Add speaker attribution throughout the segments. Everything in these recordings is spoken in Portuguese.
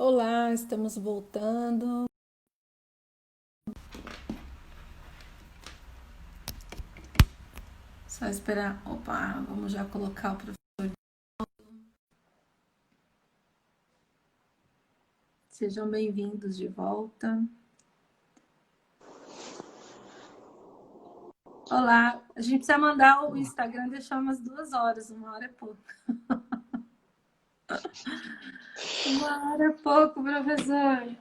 Speaker 1: Olá, estamos voltando. Só esperar. Opa, vamos já colocar o professor. Sejam bem-vindos de volta. Olá, a gente precisa mandar o Instagram deixar umas 2 horas, 1 hora é pouco. 1 hora é pouco, professor.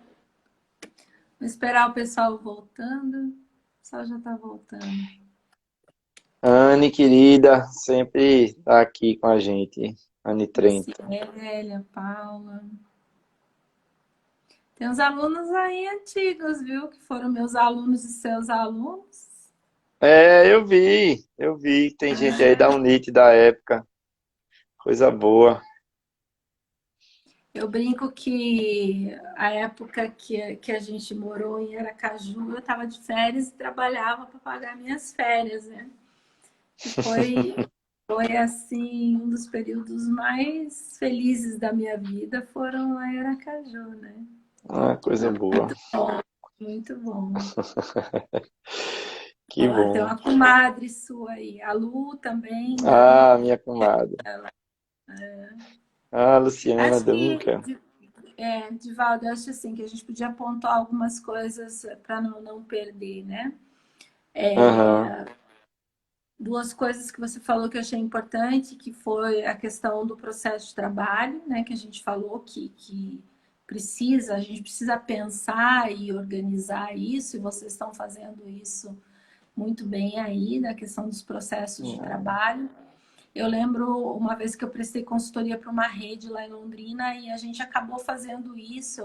Speaker 1: Vou esperar o pessoal voltando. O pessoal já está voltando.
Speaker 2: Anne, querida, sempre tá aqui com a gente. Anne Trento.
Speaker 1: Lucélia, Paula. Tem uns alunos aí antigos, viu? Que foram meus alunos e seus alunos.
Speaker 2: Eu vi. Tem gente aí da Unite da época. Coisa boa.
Speaker 1: Eu brinco que a época que a gente morou em Aracaju, eu estava de férias e trabalhava para pagar minhas férias, né? E foi assim, um dos períodos mais felizes da minha vida foram lá em Aracaju, né?
Speaker 2: Ah, coisa boa.
Speaker 1: Muito bom.
Speaker 2: Que
Speaker 1: Ó, tem
Speaker 2: bom.
Speaker 1: uma comadre sua aí, a Lu também, né?
Speaker 2: Ah, minha comadre. Ah, Luciana
Speaker 1: Acho que,
Speaker 2: Dunca.
Speaker 1: Divaldo, eu acho assim que a gente podia pontuar algumas coisas para não perder, né?
Speaker 2: Aham.
Speaker 1: Duas coisas que você falou que eu achei importante, que foi a questão do processo de trabalho, né? Que a gente falou que a gente precisa pensar e organizar isso, e vocês estão fazendo isso muito bem aí, na questão dos processos de trabalho. Eu lembro uma vez que eu prestei consultoria para uma rede lá em Londrina e a gente acabou fazendo isso.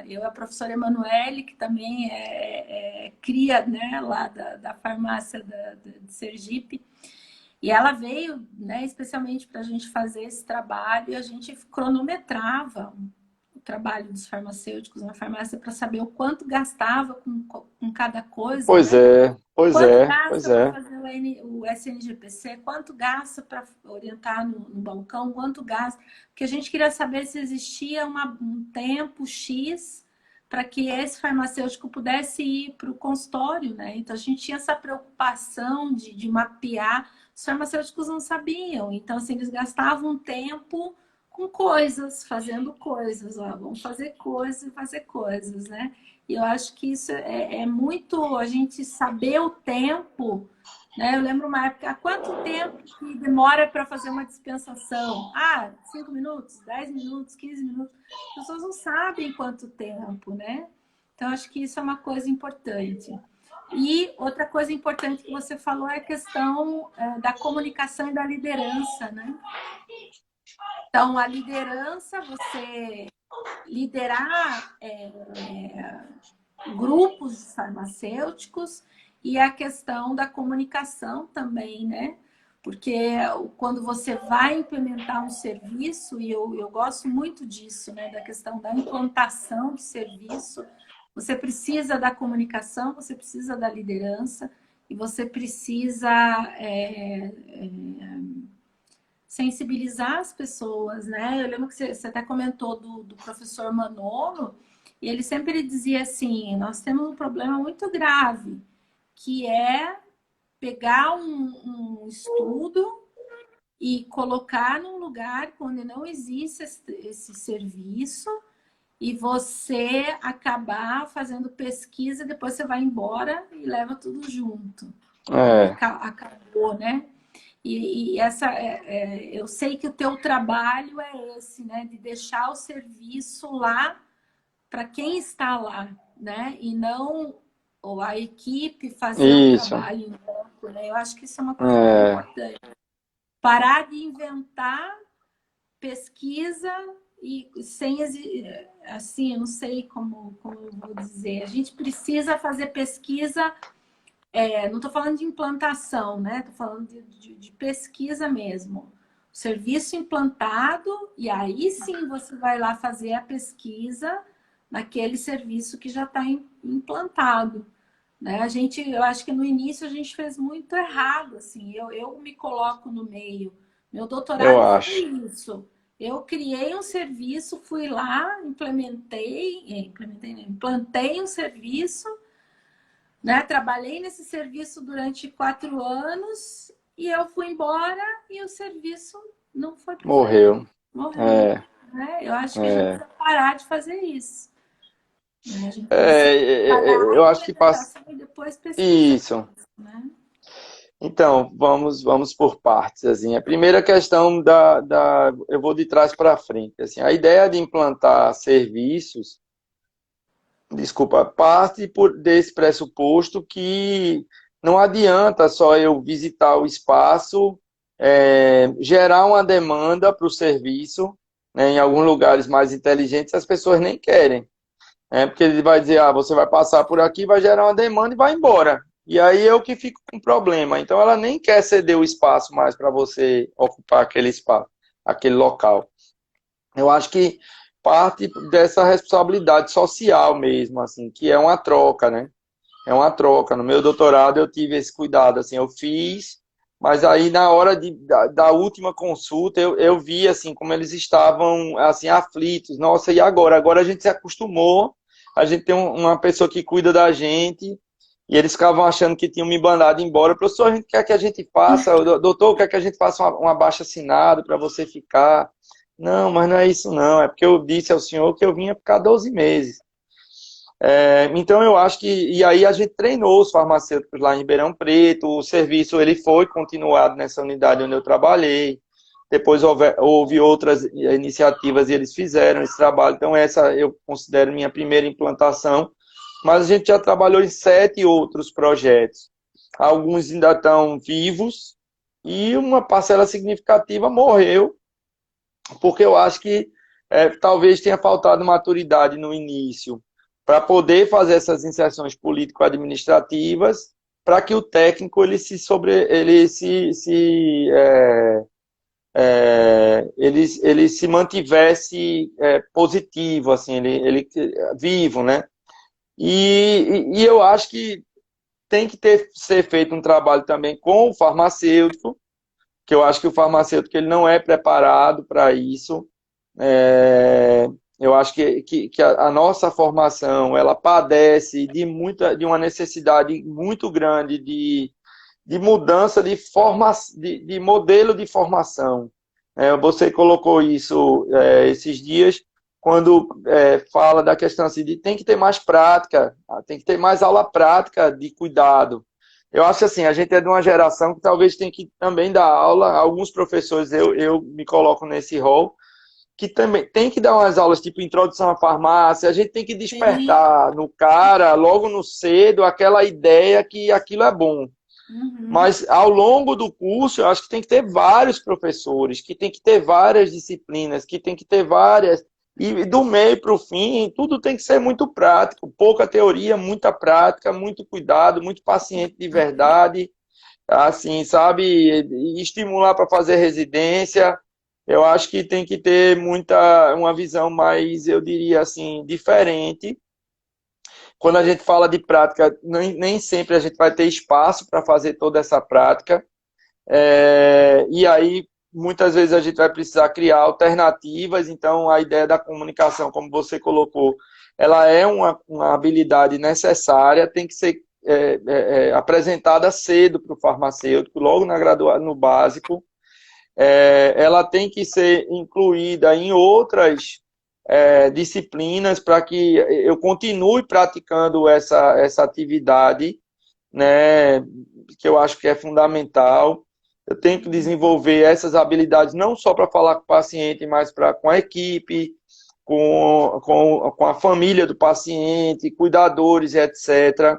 Speaker 1: Eu e a professora Emanuele, que também é cria, né, lá da farmácia de Sergipe, e ela veio, né, especialmente para a gente fazer esse trabalho, e a gente cronometrava o trabalho dos farmacêuticos na farmácia para saber o quanto gastava com cada coisa,
Speaker 2: Pois
Speaker 1: né?
Speaker 2: é, pois
Speaker 1: Quanto
Speaker 2: é, pois
Speaker 1: gasta para
Speaker 2: é.
Speaker 1: fazer o SNGPC? Quanto gasta para orientar no balcão? Quanto gasta? Porque a gente queria saber se existia um tempo X para que esse farmacêutico pudesse ir para o consultório, né? Então a gente tinha essa preocupação de mapear. Os farmacêuticos não sabiam, então assim, eles gastavam tempo com coisas, fazendo coisas, ó, vamos fazer coisas e fazer coisas, né? E eu acho que isso é muito a gente saber o tempo, né? Eu lembro uma época, há quanto tempo que demora para fazer uma dispensação? Ah, 5 minutos, 10 minutos, 15 minutos. As pessoas não sabem quanto tempo, né? Então, acho que isso é uma coisa importante. E outra coisa importante que você falou é a questão da comunicação e da liderança, né? Então, a liderança, você liderar grupos farmacêuticos e a questão da comunicação também, né? Porque quando você vai implementar um serviço, e eu gosto muito disso, né? Da questão da implantação do serviço, você precisa da comunicação, você precisa da liderança e você precisa sensibilizar as pessoas, né? Eu lembro que você até comentou do professor Manolo, e ele sempre dizia assim: nós temos um problema muito grave, que é pegar um estudo e colocar num lugar onde não existe esse serviço e você acabar fazendo pesquisa, depois você vai embora e leva tudo junto. E
Speaker 2: É,
Speaker 1: acabou, né? E eu sei que o teu trabalho é esse, né? De deixar o serviço lá para quem está lá, né? E não ou a equipe fazer o
Speaker 2: isso.
Speaker 1: trabalho em campo, né? Eu acho que isso é uma coisa muito
Speaker 2: É,
Speaker 1: importante. Parar de inventar pesquisa e sem assim, eu não sei como eu vou dizer. A gente precisa fazer pesquisa, não estou falando de implantação, né? Estou falando de pesquisa mesmo. O serviço implantado, e aí sim você vai lá fazer a pesquisa naquele serviço que já está implantado. Né? Eu acho que no início a gente fez muito errado, assim, eu me coloco no meio. Meu
Speaker 2: eu
Speaker 1: doutorado foi
Speaker 2: acho.
Speaker 1: isso. Eu criei um serviço, fui lá, implantei um serviço, né? Trabalhei nesse serviço durante 4 anos e eu fui embora e o serviço não foi para frente,
Speaker 2: Morreu.
Speaker 1: morreu.
Speaker 2: É,
Speaker 1: Né? Eu acho que a gente
Speaker 2: é.
Speaker 1: precisa parar de fazer isso. Né? A gente precisa trabalhar a
Speaker 2: Eu acho que passa.
Speaker 1: implementação e depois pesquisar.
Speaker 2: Isso.
Speaker 1: Né?
Speaker 2: Então, vamos por partes, assim. A primeira questão eu vou de trás para frente, assim. A ideia de implantar serviços, desculpa, parte desse pressuposto que não adianta só eu visitar o espaço, gerar uma demanda para o serviço, né, em alguns lugares mais inteligentes as pessoas nem querem. Porque ele vai dizer, você vai passar por aqui, vai gerar uma demanda e vai embora. E aí eu que fico com problema. Então ela nem quer ceder o espaço mais para você ocupar aquele espaço, aquele local. Eu acho que parte dessa responsabilidade social mesmo, assim, que é uma troca, né? É uma troca. No meu doutorado eu tive esse cuidado, assim, eu fiz, mas aí na hora da última consulta eu vi, assim, como eles estavam, assim, aflitos. Nossa, e agora? Agora a gente se acostumou, a gente tem uma pessoa que cuida da gente, e eles ficavam achando que tinham me mandado embora. Professor, a gente quer que a gente faça, doutor, quer que a gente faça um abaixo-assinado para você ficar. Não, mas não é isso não, é porque eu disse ao senhor que eu vinha ficar 12 meses. Então eu acho que, e aí a gente treinou os farmacêuticos lá em Ribeirão Preto, o serviço ele foi continuado nessa unidade onde eu trabalhei, depois houve outras iniciativas e eles fizeram esse trabalho, então essa eu considero minha primeira implantação, mas a gente já trabalhou em 7 outros projetos, alguns ainda estão vivos e uma parcela significativa morreu, porque eu acho que talvez tenha faltado maturidade no início para poder fazer essas inserções político-administrativas, para que o técnico ele se mantivesse positivo, assim, ele vivo, né? E eu acho que tem que ser feito um trabalho também com o farmacêutico, que eu acho que o farmacêutico ele não é preparado para isso. É, eu acho que a nossa formação ela padece de uma necessidade muito grande de mudança de modelo de formação. Você colocou isso esses dias quando fala da questão assim, de tem que ter mais prática, tem que ter mais aula prática de cuidado. Eu acho assim, a gente é de uma geração que talvez tem que também dar aula, alguns professores, eu me coloco nesse rol, que também tem que dar umas aulas tipo introdução à farmácia, a gente tem que
Speaker 1: Sim.
Speaker 2: despertar no cara, logo no cedo, aquela ideia que aquilo é bom.
Speaker 1: Uhum.
Speaker 2: Mas ao longo do curso, eu acho que tem que ter vários professores, que tem que ter várias disciplinas, que tem que ter várias. E do meio para o fim, tudo tem que ser muito prático. Pouca teoria, muita prática, muito cuidado, muito paciente de verdade. Assim, sabe? E estimular para fazer residência. Eu acho que tem que ter uma visão mais, eu diria assim, diferente. Quando a gente fala de prática, nem sempre a gente vai ter espaço para fazer toda essa prática. E aí, muitas vezes, a gente vai precisar criar alternativas. Então, a ideia da comunicação, como você colocou, ela é uma habilidade necessária, tem que ser apresentada cedo para o farmacêutico, logo no básico. Ela tem que ser incluída em outras disciplinas para que eu continue praticando essa atividade, né, que eu acho que é fundamental. Eu tenho que desenvolver essas habilidades não só para falar com o paciente, mas com a equipe, com a família do paciente, cuidadores, etc.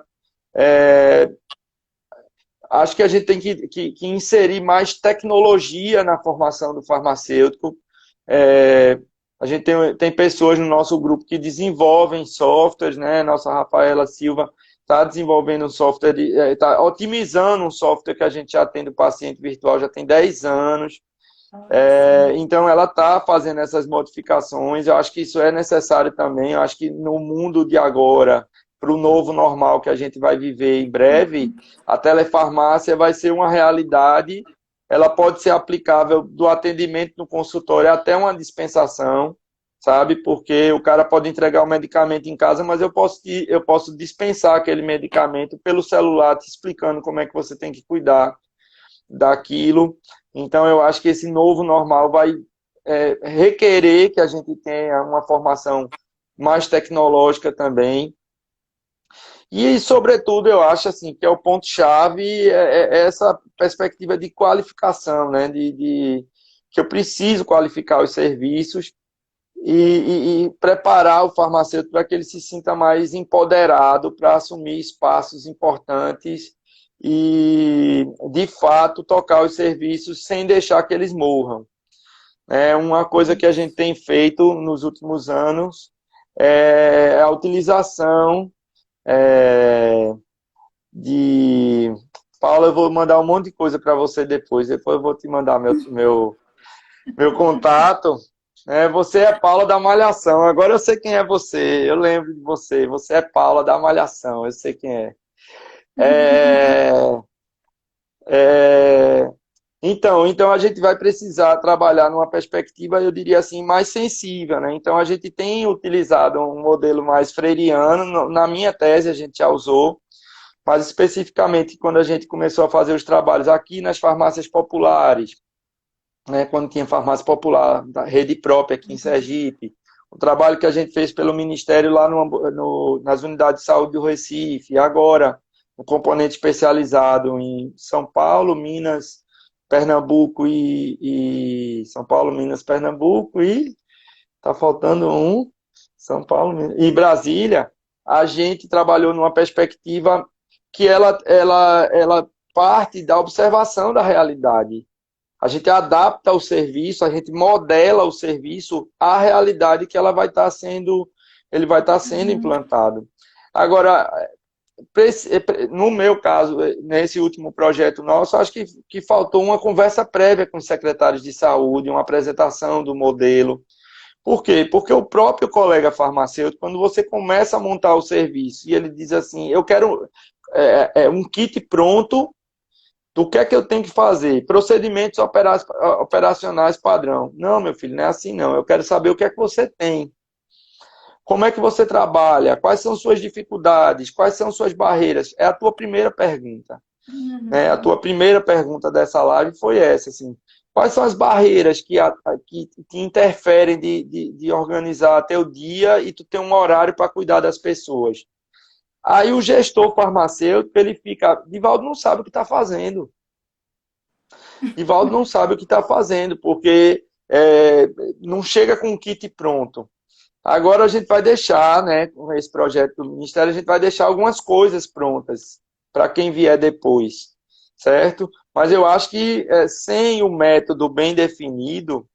Speaker 2: Acho que a gente tem que inserir mais tecnologia na formação do farmacêutico. A gente tem pessoas no nosso grupo que desenvolvem softwares, né? Nossa Rafaela Silva está desenvolvendo um software, está otimizando um software que a gente já tem do paciente virtual, já tem 10 anos.
Speaker 1: Olha só.
Speaker 2: Então, ela está fazendo essas modificações. Eu acho que isso é necessário também. Eu acho que no mundo de agora, para o novo normal que a gente vai viver em breve, a telefarmácia vai ser uma realidade ela pode ser aplicável do atendimento no consultório até uma dispensação, sabe? Porque o cara pode entregar o medicamento em casa, mas eu posso dispensar aquele medicamento pelo celular, te explicando como é que você tem que cuidar daquilo. Então, eu acho que esse novo normal vai requerer que a gente tenha uma formação mais tecnológica também. E, sobretudo, eu acho assim que é o ponto-chave essa perspectiva de qualificação, né? Que eu preciso qualificar os serviços e preparar o farmacêutico para que ele se sinta mais empoderado para assumir espaços importantes e, de fato, tocar os serviços sem deixar que eles morram. É uma coisa que a gente tem feito nos últimos anos a utilização é, de... Paula, eu vou mandar um monte de coisa para você depois eu vou te mandar meu contato. Você é Paula da Malhação, agora eu sei quem é você, eu lembro de você é Paula da Malhação, eu sei quem é. É, é, então a gente vai precisar trabalhar numa perspectiva, eu diria assim, mais sensível, né? Então a gente tem utilizado um modelo mais freiriano, na minha tese a gente já usou, mas especificamente quando a gente começou a fazer os trabalhos aqui nas farmácias populares, né, quando tinha farmácia popular, da rede própria aqui em Sergipe, o trabalho que a gente fez pelo Ministério lá nas unidades de saúde do Recife, e agora o componente especializado em São Paulo, Minas, Pernambuco São Paulo, Minas, Pernambuco e tá faltando um, São Paulo Minas, e Brasília, a gente trabalhou numa perspectiva que ela parte da observação da realidade. A gente adapta o serviço, a gente modela o serviço à realidade que ele vai estar sendo implantado. Agora, no meu caso, nesse último projeto nosso, acho que faltou uma conversa prévia com os secretários de saúde, uma apresentação do modelo. Por quê? Porque o próprio colega farmacêutico, quando você começa a montar o serviço e ele diz assim, eu quero um kit pronto do que é que eu tenho que fazer? Procedimentos operacionais padrão. Não, meu filho, não é assim não. Eu quero saber o que é que você tem. Como é que você trabalha? Quais são suas dificuldades? Quais são suas barreiras? É a tua primeira pergunta. Né? A tua primeira pergunta dessa live foi essa, assim. Quais são as barreiras que te interferem de organizar teu dia e tu ter um horário para cuidar das pessoas? Aí o gestor farmacêutico, ele fica, Divaldo não sabe o que está fazendo. Divaldo não sabe o que está fazendo, porque não chega com um kit pronto. Agora a gente vai deixar, né, com esse projeto do Ministério, a gente vai deixar algumas coisas prontas para quem vier depois, certo? Mas eu acho que sem o método bem definido,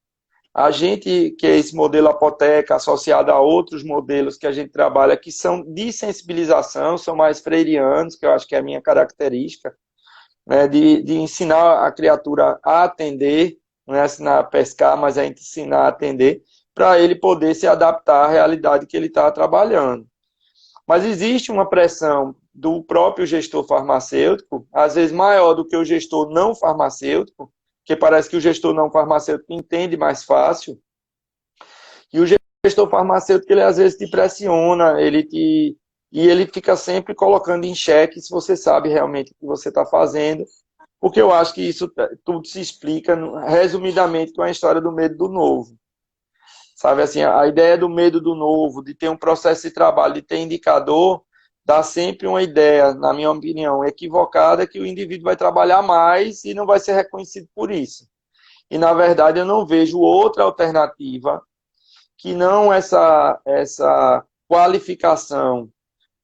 Speaker 2: a gente, que é esse modelo apoteca, associado a outros modelos que a gente trabalha, que são de sensibilização, são mais freirianos, que eu acho que é a minha característica, né, de ensinar a criatura a atender, não é ensinar a pescar, mas é ensinar a atender, para ele poder se adaptar à realidade que ele está trabalhando. Mas existe uma pressão do próprio gestor farmacêutico, às vezes maior do que o gestor não farmacêutico, porque parece que o gestor não farmacêutico entende mais fácil, e o gestor farmacêutico, ele às vezes te pressiona, e ele fica sempre colocando em xeque se você sabe realmente o que você está fazendo, porque eu acho que isso tudo se explica, resumidamente, com a história do medo do novo. Sabe, assim, a ideia do medo do novo, de ter um processo de trabalho, de ter indicador, dá sempre uma ideia, na minha opinião, equivocada, que o indivíduo vai trabalhar mais e não vai ser reconhecido por isso. E, na verdade, eu não vejo outra alternativa que não essa qualificação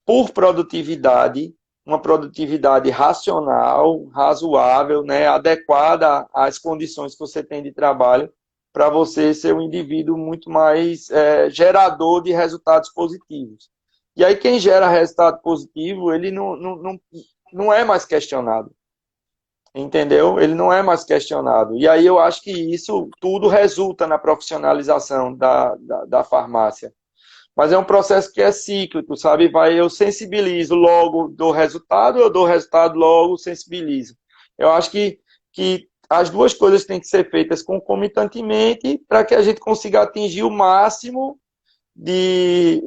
Speaker 2: por produtividade, uma produtividade racional, razoável, né, adequada às condições que você tem de trabalho, para você ser um indivíduo muito mais gerador de resultados positivos. E aí quem gera resultado positivo, ele não é mais questionado. Entendeu? Ele não é mais questionado. E aí eu acho que isso tudo resulta na profissionalização da farmácia. Mas é um processo que é cíclico, sabe? Eu sensibilizo, logo dou resultado, eu dou resultado, logo sensibilizo. Eu acho que as duas coisas têm que ser feitas concomitantemente para que a gente consiga atingir o máximo de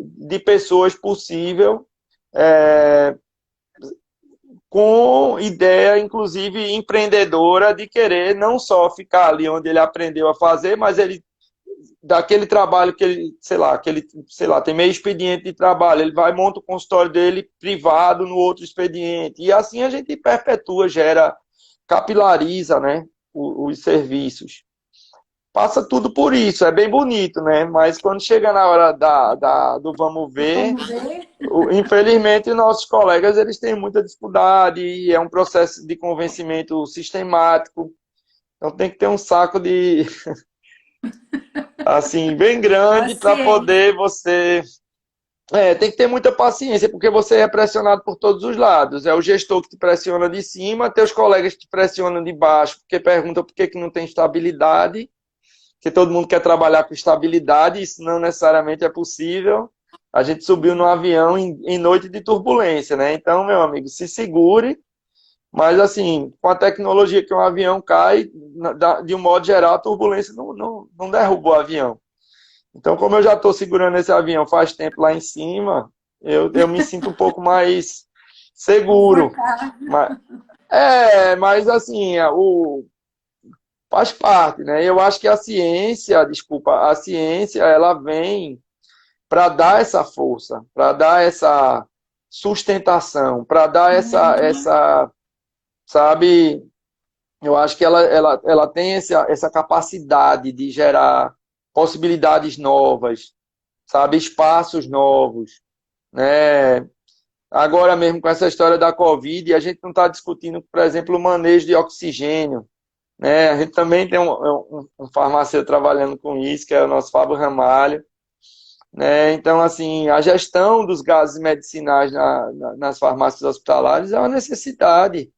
Speaker 2: pessoas possível, é, com ideia, inclusive, empreendedora de querer não só ficar ali onde ele aprendeu a fazer, mas ele daquele trabalho sei lá, tem meio expediente de trabalho, ele vai monta o consultório dele privado no outro expediente. E assim a gente perpetua, gera, capilariza, né, os serviços. Passa tudo por isso, é bem bonito, né? Mas quando chega na hora do vamos ver,
Speaker 1: Vamos ver.
Speaker 2: infelizmente nossos colegas eles têm muita dificuldade e é um processo de convencimento sistemático. Então tem que ter um saco de assim bem grande para
Speaker 1: Paciência.
Speaker 2: poder você tem que ter muita paciência, porque você é pressionado por todos os lados. É o gestor que te pressiona de cima, teus colegas que te pressionam de baixo, porque perguntam por que não tem estabilidade, que todo mundo quer trabalhar com estabilidade, isso não necessariamente é possível. A gente subiu no avião em noite de turbulência, né? Então, meu amigo, se segure, mas assim, com a tecnologia que um avião cai, de um modo geral, a turbulência não derruba o avião. Então, como eu já estou segurando esse avião faz tempo lá em cima, eu me sinto um pouco mais seguro.
Speaker 1: Confortável.
Speaker 2: Mas, mas assim, faz parte, né? Eu acho que a ciência, desculpa, a ciência, ela vem para dar essa força, para dar essa sustentação, para dar sabe, eu acho que ela tem essa capacidade de gerar possibilidades novas, sabe, espaços novos, né? Agora mesmo com essa história da Covid, a gente não está discutindo, por exemplo, o manejo de oxigênio, né? A gente também tem um farmacêutico trabalhando com isso, que é o nosso Fábio Ramalho, né? Então, assim, a gestão dos gases medicinais nas farmácias hospitalares é uma necessidade.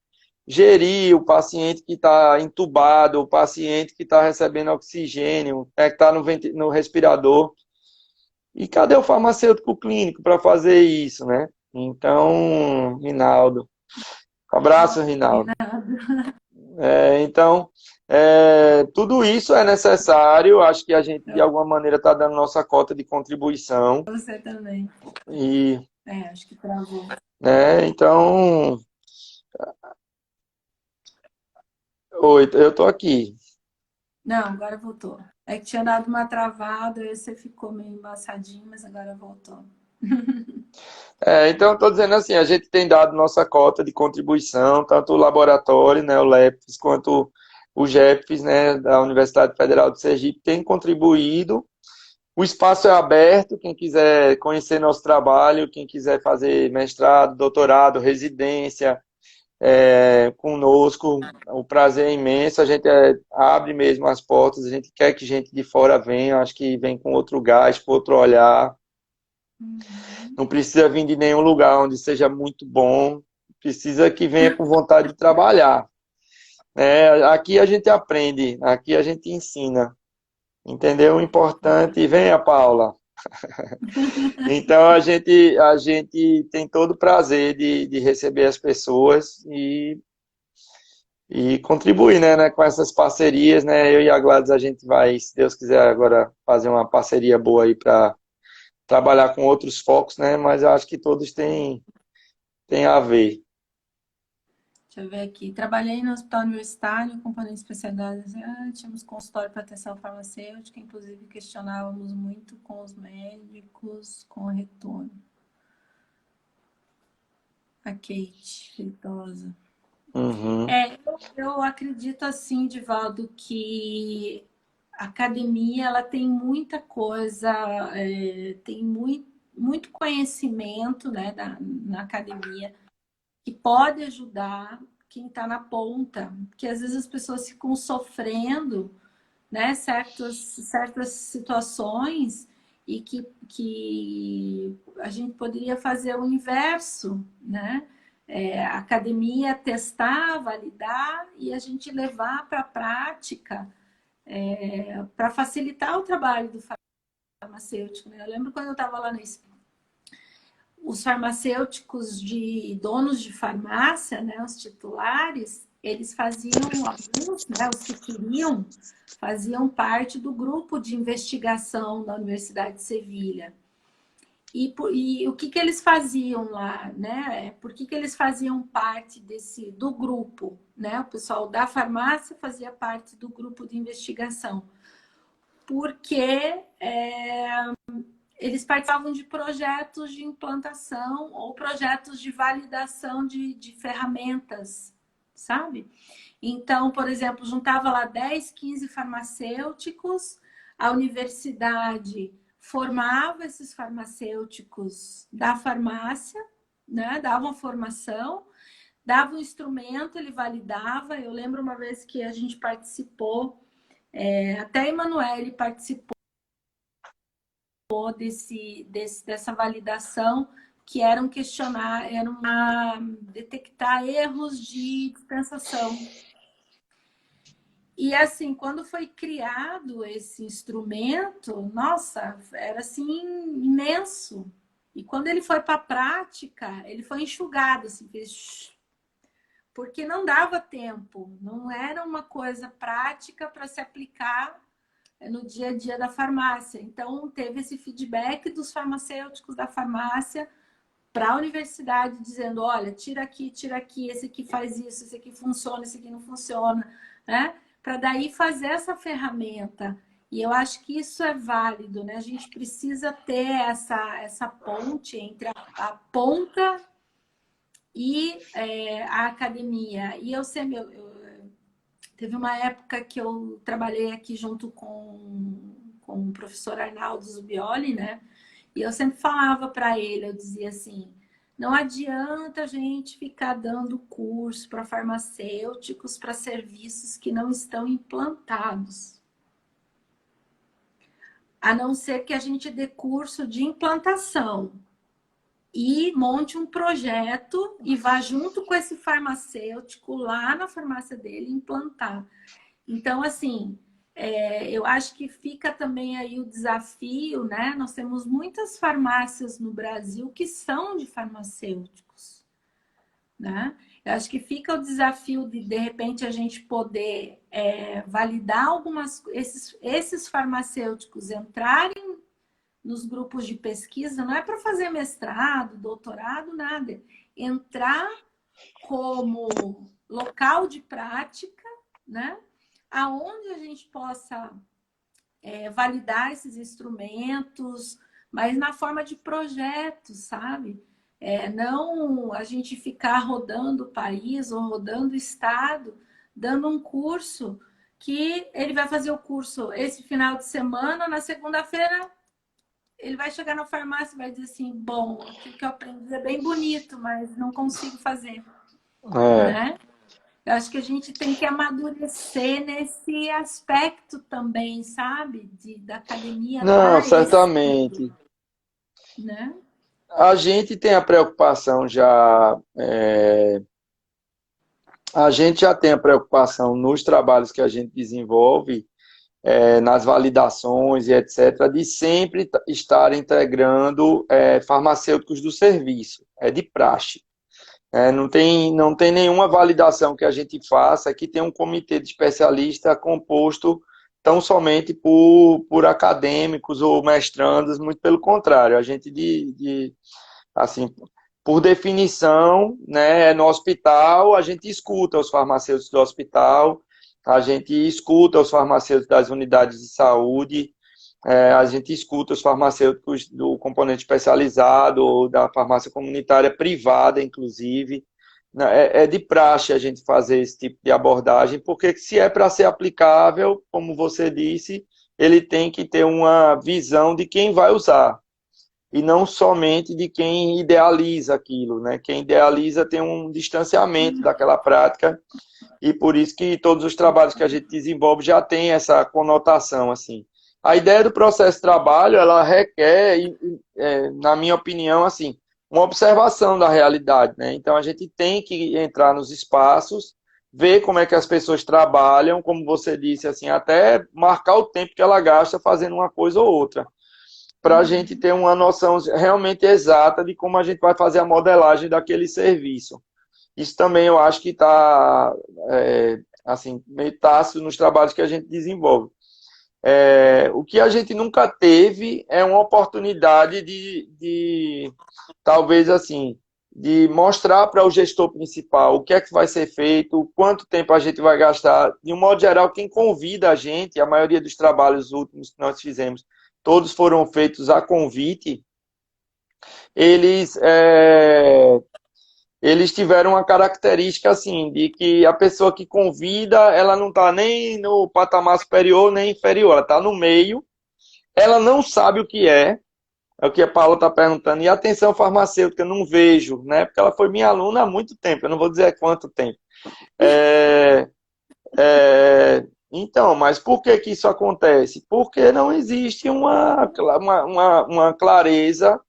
Speaker 2: Gerir o paciente que está entubado, o paciente que está recebendo oxigênio, que está no respirador. E cadê o farmacêutico clínico para fazer isso, né? Então, Rinaldo. Abraço, Rinaldo. Então, tudo isso é necessário. Acho que a gente, de alguma maneira, está dando nossa cota de contribuição.
Speaker 1: Você também.
Speaker 2: E,
Speaker 1: Acho que travou.
Speaker 2: então, oi, eu estou aqui.
Speaker 1: Não, agora voltou. É que tinha dado uma travada, aí você ficou meio embaçadinho, mas agora voltou.
Speaker 2: Então, estou dizendo assim, a gente tem dado nossa cota de contribuição, tanto o laboratório, né, o LEPS, quanto o GEPS, né, da Universidade Federal de Sergipe, tem contribuído. O espaço é aberto, quem quiser conhecer nosso trabalho, quem quiser fazer mestrado, doutorado, residência conosco, o prazer é imenso, a gente abre mesmo as portas, a gente quer que gente de fora venha, acho que vem com outro gás, com outro olhar.
Speaker 1: Uhum.
Speaker 2: Não precisa vir de nenhum lugar onde seja muito bom, precisa que venha com vontade de trabalhar. Aqui a gente aprende, aqui a gente ensina, entendeu? O importante, venha, Paula. Então a gente tem todo o prazer de receber as pessoas e contribuir, né, com essas parcerias, né? Eu e a Gladys a gente vai, se Deus quiser, agora fazer uma parceria boa aí para trabalhar com outros focos, né? Mas eu acho que todos têm a ver.
Speaker 1: Deixa eu ver aqui. Trabalhei no hospital universitário, componentes especializados. Tínhamos consultório para atenção farmacêutica, inclusive questionávamos muito com os médicos com o retorno. A Kate Feitosa.
Speaker 2: Uhum.
Speaker 1: Eu acredito assim, Divaldo, que a academia ela tem muita coisa, tem muito conhecimento, né, na academia que pode ajudar quem está na ponta, que às vezes as pessoas ficam sofrendo, né, certas situações e que a gente poderia fazer o inverso, né? A academia testar, validar e a gente levar para a prática para facilitar o trabalho do farmacêutico. Né? Eu lembro quando eu estava lá nesse os farmacêuticos de donos de farmácia, né, os titulares, eles faziam, alguns, né, os que queriam, faziam parte do grupo de investigação da Universidade de Sevilha. E o que, que eles faziam lá, né? Por que, que eles faziam parte do grupo, né? O pessoal da farmácia fazia parte do grupo de investigação. Porque eles participavam de projetos de implantação ou projetos de validação de ferramentas, sabe? Então, por exemplo, juntava lá 10, 15 farmacêuticos, a universidade formava esses farmacêuticos da farmácia, né? Dava uma formação, dava um instrumento, ele validava. Eu lembro uma vez que a gente participou, até a Emanuele participou dessa validação, que era um questionário, era uma detectar erros de dispensação. E assim, quando foi criado esse instrumento, nossa, era assim imenso. E quando ele foi para a prática, ele foi enxugado, assim, porque não dava tempo, não era uma coisa prática para se aplicar no dia a dia da farmácia. Então, teve esse feedback dos farmacêuticos da farmácia para a universidade, dizendo, olha, tira aqui, esse aqui faz isso, esse aqui funciona, esse aqui não funciona, né? Para daí fazer essa ferramenta. E eu acho que isso é válido, né? A gente precisa ter essa ponte entre a ponta e a academia. E eu sempre... Teve uma época que eu trabalhei aqui junto com o professor Arnaldo Zubioli, né? E eu sempre falava para ele, eu dizia assim, não adianta a gente ficar dando curso para farmacêuticos, para serviços que não estão implantados. A não ser que a gente dê curso de implantação e monte um projeto e vá junto com esse farmacêutico lá na farmácia dele implantar. Então, assim, eu acho que fica também aí o desafio, né? Nós temos muitas farmácias no Brasil que são de farmacêuticos, né? Eu acho que fica o desafio de repente, a gente poder validar esses farmacêuticos entrarem nos grupos de pesquisa, não é para fazer mestrado, doutorado, nada. Entrar como local de prática, né? Aonde a gente possa validar esses instrumentos, mas na forma de projetos, sabe? Não a gente ficar rodando o país ou rodando o estado, dando um curso que ele vai fazer o curso esse final de semana, na segunda-feira ele vai chegar na farmácia e vai dizer assim, bom, o que eu aprendi é bem bonito, mas não consigo fazer,
Speaker 2: É.
Speaker 1: né? Eu acho que a gente tem que amadurecer nesse aspecto também, sabe? Da academia
Speaker 2: Não,
Speaker 1: dar esse,
Speaker 2: certamente.
Speaker 1: né?
Speaker 2: A gente tem a preocupação já, a gente já tem a preocupação nos trabalhos que a gente desenvolve, nas validações e etc., de sempre estar integrando farmacêuticos do serviço, é de praxe. Não tem nenhuma validação que a gente faça que tenha um comitê de especialista composto tão somente por acadêmicos ou mestrandos, muito pelo contrário. A gente, assim, por definição, né, no hospital, a gente escuta os farmacêuticos do hospital, a gente escuta os farmacêuticos das unidades de saúde, a gente escuta os farmacêuticos do componente especializado, ou da farmácia comunitária privada, inclusive. É de praxe a gente fazer esse tipo de abordagem, porque se é para ser aplicável, como você disse, ele tem que ter uma visão de quem vai usar, e não somente de quem idealiza aquilo, né? Quem idealiza tem um distanciamento daquela prática, e por isso que todos os trabalhos que a gente desenvolve já tem essa conotação, assim. A ideia do processo de trabalho, ela requer, na minha opinião, assim, uma observação da realidade, né? Então, a gente tem que entrar nos espaços, ver como é que as pessoas trabalham, como você disse, assim, até marcar o tempo que ela gasta fazendo uma coisa ou outra, para a gente ter uma noção realmente exata de como a gente vai fazer a modelagem daquele serviço. Isso também eu acho que está assim, meio tácito nos trabalhos que a gente desenvolve. O que a gente nunca teve é uma oportunidade de talvez assim, de mostrar para o gestor principal o que é que vai ser feito, quanto tempo a gente vai gastar. De um modo geral, quem convida a gente, a maioria dos trabalhos últimos que nós fizemos, todos foram feitos a convite, eles, eles tiveram uma característica assim, de que a pessoa que convida, ela não está nem no patamar superior nem inferior, ela está no meio, ela não sabe o que é o que a Paula está perguntando. E atenção farmacêutica, eu não vejo, né? Porque ela foi minha aluna há muito tempo, eu não vou dizer quanto tempo. É, então, mas por que que isso acontece? Porque não existe uma clareza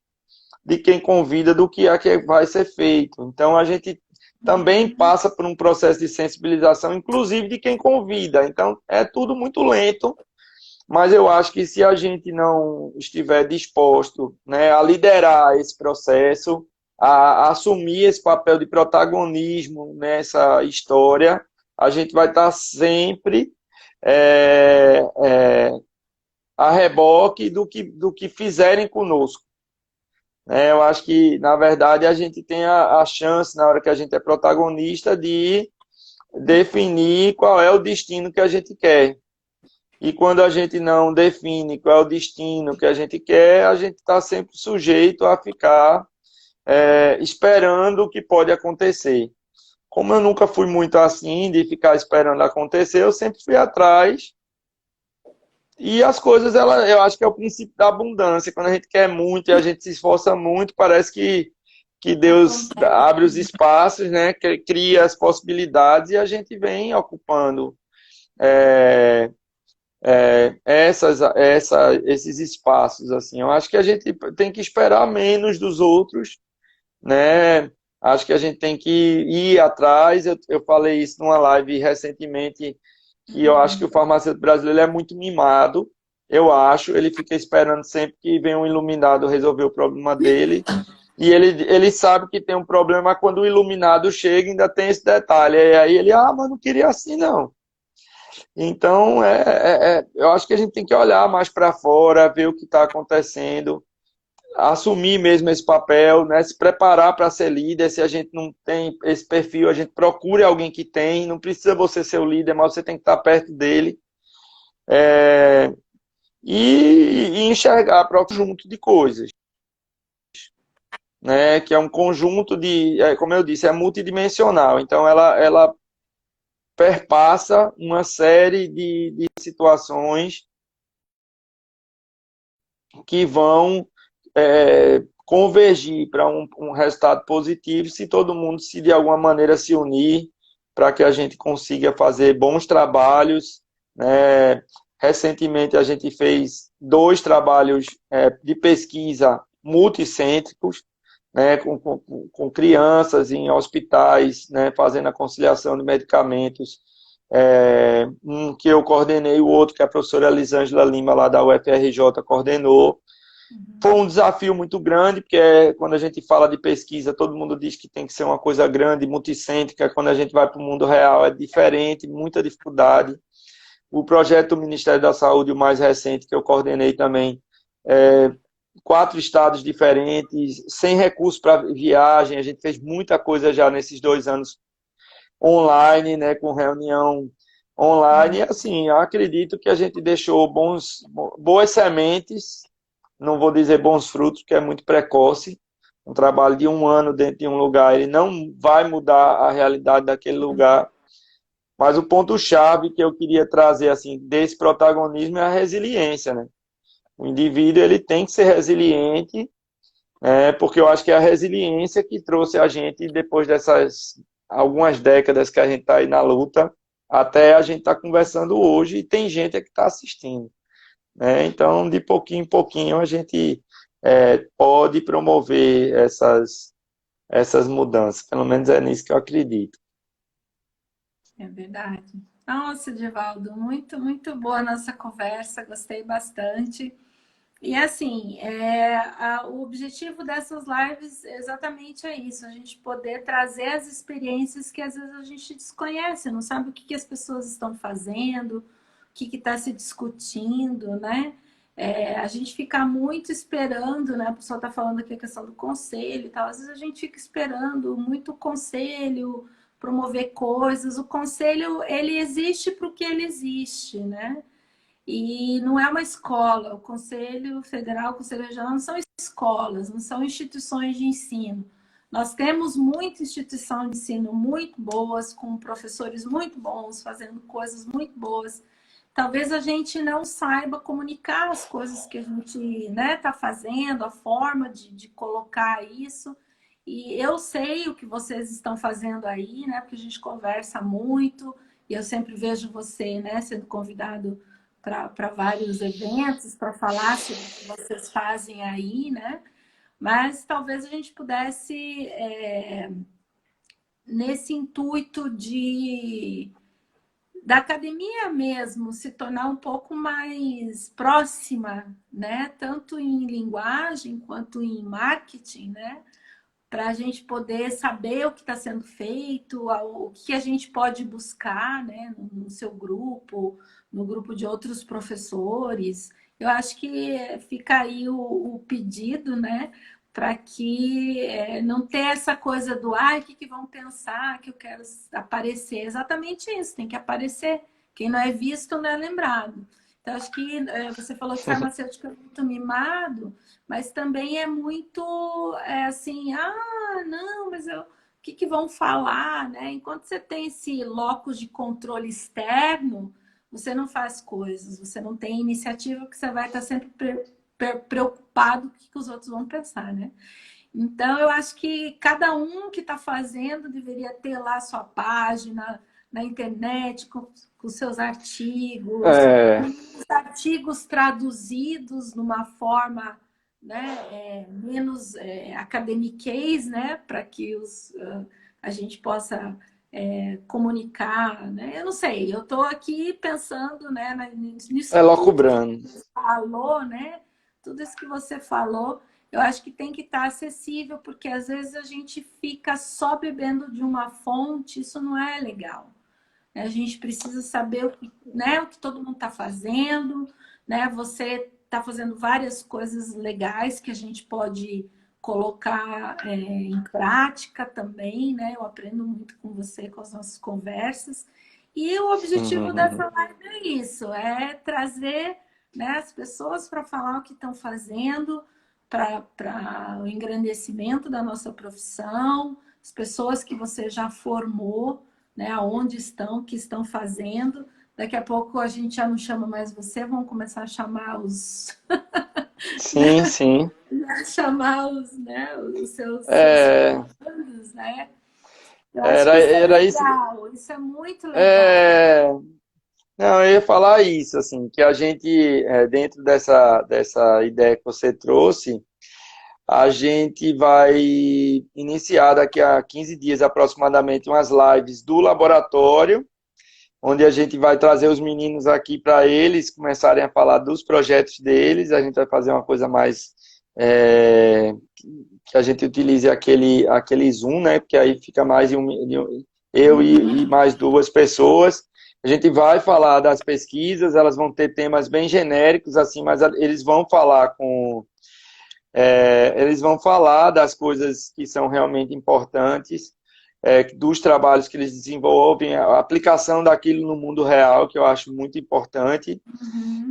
Speaker 2: de quem convida do que é que vai ser feito. Então, a gente também passa por um processo de sensibilização, inclusive de quem convida. Então, é tudo muito lento, mas eu acho que se a gente não estiver disposto, né, a liderar esse processo, a assumir esse papel de protagonismo nessa história, a gente vai estar sempre é, é, a reboque do que fizerem conosco. Eu acho que, na verdade, a gente tem a chance, na hora que a gente é protagonista, de definir qual é o destino que a gente quer. E quando a gente não define qual é o destino que a gente quer, a gente está sempre sujeito a ficar esperando o que pode acontecer. Como eu nunca fui muito assim, de ficar esperando acontecer, eu sempre fui atrás. E as coisas, eu acho que é o princípio da abundância. Quando a gente quer muito e a gente se esforça muito, parece que Deus abre os espaços, né? Cria as possibilidades e a gente vem ocupando é, esses espaços, assim. Eu acho que a gente tem que esperar menos dos outros, né? Acho que a gente tem que ir atrás. Eu falei isso numa live recentemente, que eu acho que o farmacêutico brasileiro é muito mimado. Eu acho, ele fica esperando sempre que vem um iluminado resolver o problema dele. E ele sabe que tem um problema quando o iluminado chega, ainda tem esse detalhe. E aí ele, mas não queria assim, não. Então, eu acho que a gente tem que olhar mais para fora, ver o que está acontecendo, assumir mesmo esse papel, né? Se preparar para ser líder. Se a gente não tem esse perfil, a gente procure alguém que tem. Não precisa você ser o líder, mas você tem que estar perto dele. É, e enxergar para o conjunto de coisas, né? Que é um conjunto de, como eu disse, é multidimensional. Então, ela perpassa uma série de situações que vão convergir para um resultado positivo se todo mundo se de alguma maneira se unir para que a gente consiga fazer bons trabalhos, né? Recentemente a gente fez 2 trabalhos de pesquisa multicêntricos, né, com crianças em hospitais, né, fazendo a conciliação de medicamentos, um que eu coordenei, o outro que a professora Elisângela Lima, lá da UFRJ, coordenou. Foi um desafio muito grande, porque quando a gente fala de pesquisa, todo mundo diz que tem que ser uma coisa grande, multicêntrica. Quando a gente vai para o mundo real, é diferente, muita dificuldade. O projeto do Ministério da Saúde, o mais recente, que eu coordenei também, 4 estados diferentes, sem recurso para viagem. A gente fez muita coisa já nesses 2 anos online, né, com reunião online. E, assim, eu acredito que a gente deixou boas sementes, não vou dizer bons frutos, porque é muito precoce. Um trabalho de 1 ano dentro de um lugar, ele não vai mudar a realidade daquele lugar. Mas o ponto-chave que eu queria trazer assim desse protagonismo é a resiliência, né? O indivíduo ele tem que ser resiliente, porque eu acho que é a resiliência que trouxe a gente, depois dessas algumas décadas que a gente está aí na luta, até a gente está conversando hoje e tem gente que está assistindo. Então, de pouquinho em pouquinho, a gente pode promover essas mudanças. Pelo menos é nisso que eu acredito.
Speaker 1: É verdade. Nossa, Divaldo, muito, muito boa a nossa conversa, gostei bastante. E assim, o objetivo dessas lives exatamente é isso, a gente poder trazer as experiências que às vezes a gente desconhece, não sabe o que as pessoas estão fazendo, o que está se discutindo, né? A gente fica muito esperando, né? A pessoa está falando aqui a questão do conselho e tal, às vezes a gente fica esperando muito conselho, promover coisas. O conselho, ele existe porque ele existe, né? E não é uma escola. O Conselho Federal, o Conselho Regional não são escolas, não são instituições de ensino. Nós temos muita instituição de ensino muito boas, com professores muito bons, fazendo coisas muito boas. Talvez a gente não saiba comunicar as coisas que a gente, né, está fazendo, a forma de colocar isso. E eu sei o que vocês estão fazendo aí, né? Porque a gente conversa muito e eu sempre vejo você, né, sendo convidado para vários eventos, para falar sobre o que vocês fazem aí, né? Mas talvez a gente pudesse, nesse intuito da academia mesmo, se tornar um pouco mais próxima, né? Tanto em linguagem quanto em marketing, né? Para a gente poder saber o que está sendo feito, o que a gente pode buscar, né, no seu grupo, no grupo de outros professores. Eu acho que fica aí o pedido, né, para que não ter essa coisa do o que vão pensar que eu quero aparecer. Exatamente isso, tem que aparecer. Quem não é visto não é lembrado. Então, acho que você falou que farmacêutico é muito mimado, mas também é muito assim, não, mas o que vão falar, né? Enquanto você tem esse locus de controle externo, você não faz coisas, você não tem iniciativa, que você vai estar sempre preocupado com o que os outros vão pensar, né? Então, eu acho que cada um que está fazendo deveria ter lá a sua página na internet, com seus artigos,
Speaker 2: É,
Speaker 1: os artigos traduzidos numa forma, né, menos academiquez, né, para que a gente possa comunicar, né? Eu não sei, eu estou aqui pensando, né, nisso tudo que
Speaker 2: elocubrando.
Speaker 1: você falou, né? Tudo isso que você falou, eu acho que tem que estar acessível, porque às vezes a gente fica só bebendo de uma fonte, isso não é legal. A gente precisa saber o que, né, o que todo mundo está fazendo, né? Você está fazendo várias coisas legais que a gente pode colocar em prática também, né? Eu aprendo muito com você, com as nossas conversas. E o objetivo dessa live é isso, é trazer, né, as pessoas para falar o que estão fazendo, para o engrandecimento da nossa profissão, as pessoas que você já formou, né, aonde estão, o que estão fazendo. Daqui a pouco a gente já não chama mais você, vão começar a chamar
Speaker 2: Sim, sim.
Speaker 1: chamar né, os seus
Speaker 2: É,
Speaker 1: formandos, né? Eu acho que
Speaker 2: era,
Speaker 1: isso é
Speaker 2: era isso.
Speaker 1: legal, isso é muito legal.
Speaker 2: É, não, eu ia falar isso, assim, que a gente, dentro dessa ideia que você trouxe, a gente vai iniciar daqui a 15 dias aproximadamente umas lives do laboratório, onde a gente vai trazer os meninos aqui para eles começarem a falar dos projetos deles. A gente vai fazer uma coisa mais que a gente utilize aquele Zoom, né? Porque aí fica mais eu e mais duas pessoas. A gente vai falar das pesquisas, elas vão ter temas bem genéricos, assim, mas eles vão falar das coisas que são realmente importantes, dos trabalhos que eles desenvolvem, a aplicação daquilo no mundo real, que eu acho muito importante.
Speaker 1: Uhum.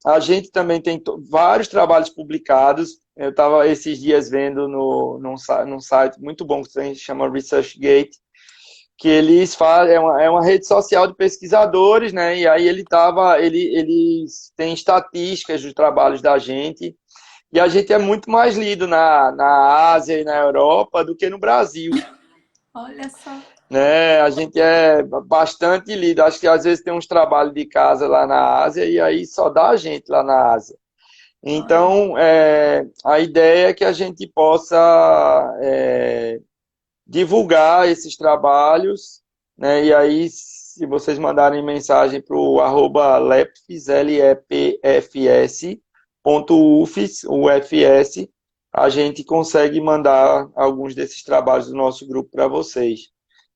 Speaker 2: A gente também tem vários trabalhos publicados. Eu estava esses dias vendo num site muito bom que se chama ResearchGate, que eles fazem, é uma rede social de pesquisadores, né? E aí eles têm estatísticas dos trabalhos da gente. E a gente é muito mais lido na Ásia e na Europa do que no Brasil,
Speaker 1: Olha só.
Speaker 2: né? A gente é bastante lido. Acho que às vezes tem uns trabalhos de casa lá na Ásia e aí só dá a gente lá na Ásia.
Speaker 1: Olha.
Speaker 2: Então, a ideia é que a gente possa divulgar esses trabalhos, né? E aí, se vocês mandarem mensagem para o @lepfs, LEPFS, .ufs, UFS, a gente consegue mandar alguns desses trabalhos do nosso grupo para vocês.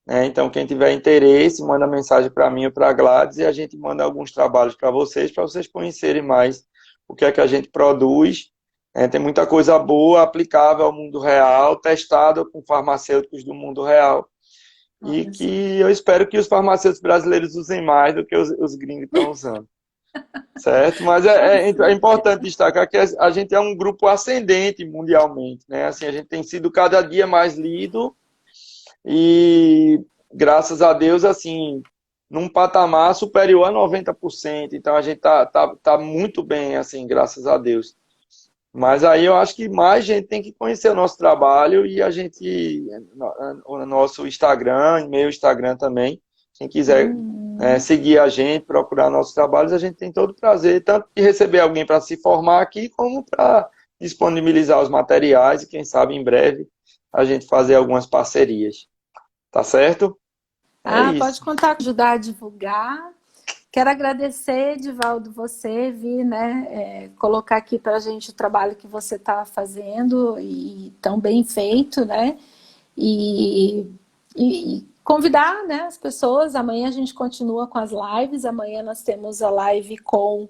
Speaker 2: Né? Então, quem tiver interesse, manda mensagem para mim ou para a Gladys e a gente manda alguns trabalhos para vocês conhecerem mais o que é que a gente produz. Tem muita coisa boa, aplicável ao mundo real, testada com farmacêuticos do mundo real. E que eu espero que os farmacêuticos brasileiros usem mais do que os gringos estão usando. Certo? Mas é importante destacar que a gente é um grupo ascendente mundialmente, né? Assim, a gente tem sido cada dia mais lido e, graças a Deus, assim, num patamar superior a 90%. Então, a gente tá muito bem, assim, graças a Deus. Mas aí eu acho que mais gente tem que conhecer o nosso trabalho e a gente, o nosso Instagram, meu Instagram também, quem quiser seguir a gente, procurar nossos trabalhos, a gente tem todo o prazer, tanto de receber alguém para se formar aqui, como para disponibilizar os materiais e quem sabe em breve a gente fazer algumas parcerias. Tá certo?
Speaker 1: Pode contar com ajudar a divulgar. Quero agradecer, Divaldo, você vir, né, colocar aqui para a gente o trabalho que você está fazendo e tão bem feito, né? E convidar, né, as pessoas. Amanhã a gente continua com as lives. Amanhã nós temos a live com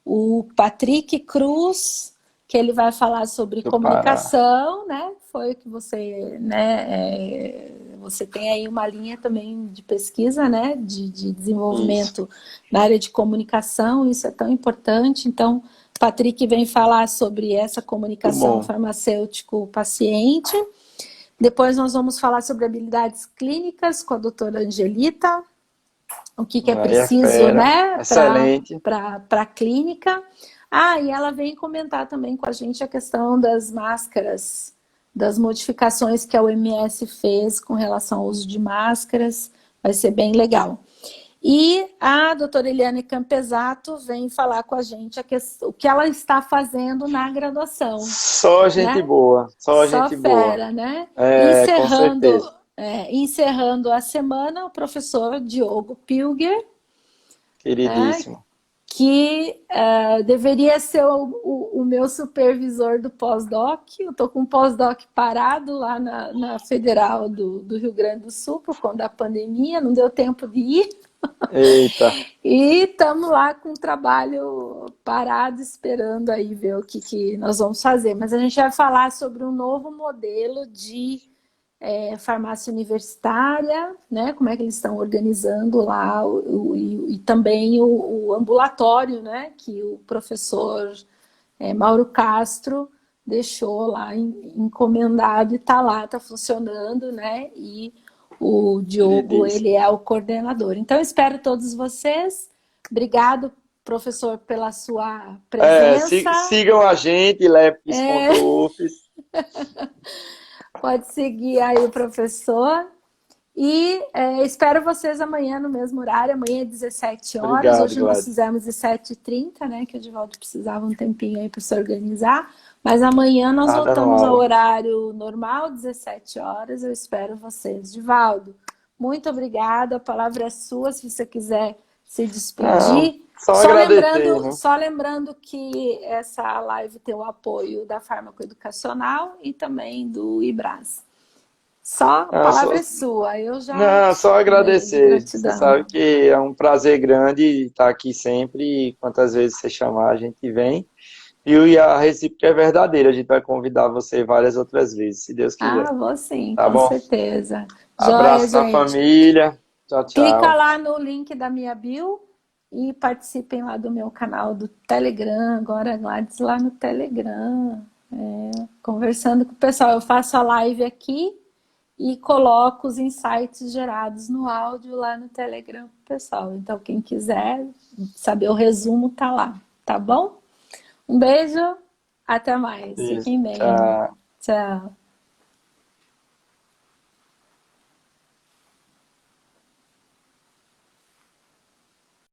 Speaker 1: o Patrick Cruz, que ele vai falar sobre comunicação, né? Foi o que você, né? Você tem aí uma linha também de pesquisa, né? De desenvolvimento na área de comunicação, isso é tão importante. Então, Patrick vem falar sobre essa comunicação farmacêutico-paciente. Depois nós vamos falar sobre habilidades clínicas com a doutora Angelita, o que é preciso, né, para a clínica. E ela vem comentar também com a gente a questão das máscaras, das modificações que a OMS fez com relação ao uso de máscaras, vai ser bem legal. E a doutora Eliane Campesato vem falar com a gente o que ela está fazendo na graduação.
Speaker 2: Só gente, né? Boa, só gente
Speaker 1: fera,
Speaker 2: boa.
Speaker 1: né?
Speaker 2: Com certeza.
Speaker 1: Encerrando a semana, o professor Diogo Pilger,
Speaker 2: queridíssimo,
Speaker 1: que deveria ser o meu supervisor do pós-doc. Eu estou com um pós-doc parado lá na Federal do Rio Grande do Sul, por conta da pandemia, não deu tempo de ir.
Speaker 2: Eita!
Speaker 1: E estamos lá com o trabalho parado, esperando aí ver o que nós vamos fazer. Mas a gente vai falar sobre um novo modelo de farmácia universitária, né? Como é que eles estão organizando lá, e também o ambulatório, né? Que o professor Mauro Castro deixou lá encomendado e está lá, está funcionando, né? E o Diogo, ele é o coordenador. Então, espero todos vocês. Obrigado, professor, pela sua presença.
Speaker 2: Sigam a gente, lepis.ufs.
Speaker 1: Pode seguir aí o professor. E espero vocês amanhã no mesmo horário. Amanhã é 17 horas.
Speaker 2: Obrigado,
Speaker 1: hoje nós fizemos às 7h30, né? Que o Divaldo precisava um tempinho aí para se organizar. Mas amanhã nós voltamos ao horário normal, 17 horas. Eu espero vocês. Divaldo, muito obrigada. A palavra é sua, se você quiser se despedir. Só lembrando que essa live tem o apoio da Farmacoeducacional e também do IBRAS. Só a palavra é sua. Eu já...
Speaker 2: Não, só agradecer. Você sabe que é um prazer grande estar aqui sempre. E quantas vezes você chamar, a gente vem. E a recíproca é verdadeira. A gente vai convidar você várias outras vezes, se Deus quiser.
Speaker 1: Vou sim,
Speaker 2: tá
Speaker 1: com
Speaker 2: bom?
Speaker 1: certeza.
Speaker 2: Abraço da família. Tchau, tchau.
Speaker 1: Clica lá no link da minha bio e participem lá do meu canal do Telegram. Agora, Gladys, lá no Telegram. Conversando com o pessoal. Eu faço a live aqui e coloco os insights gerados no áudio lá no Telegram pro pessoal. Então, quem quiser saber o resumo, tá lá. Tá bom? Um beijo, até mais. Fiquem bem.
Speaker 2: Tchau.
Speaker 1: Tchau.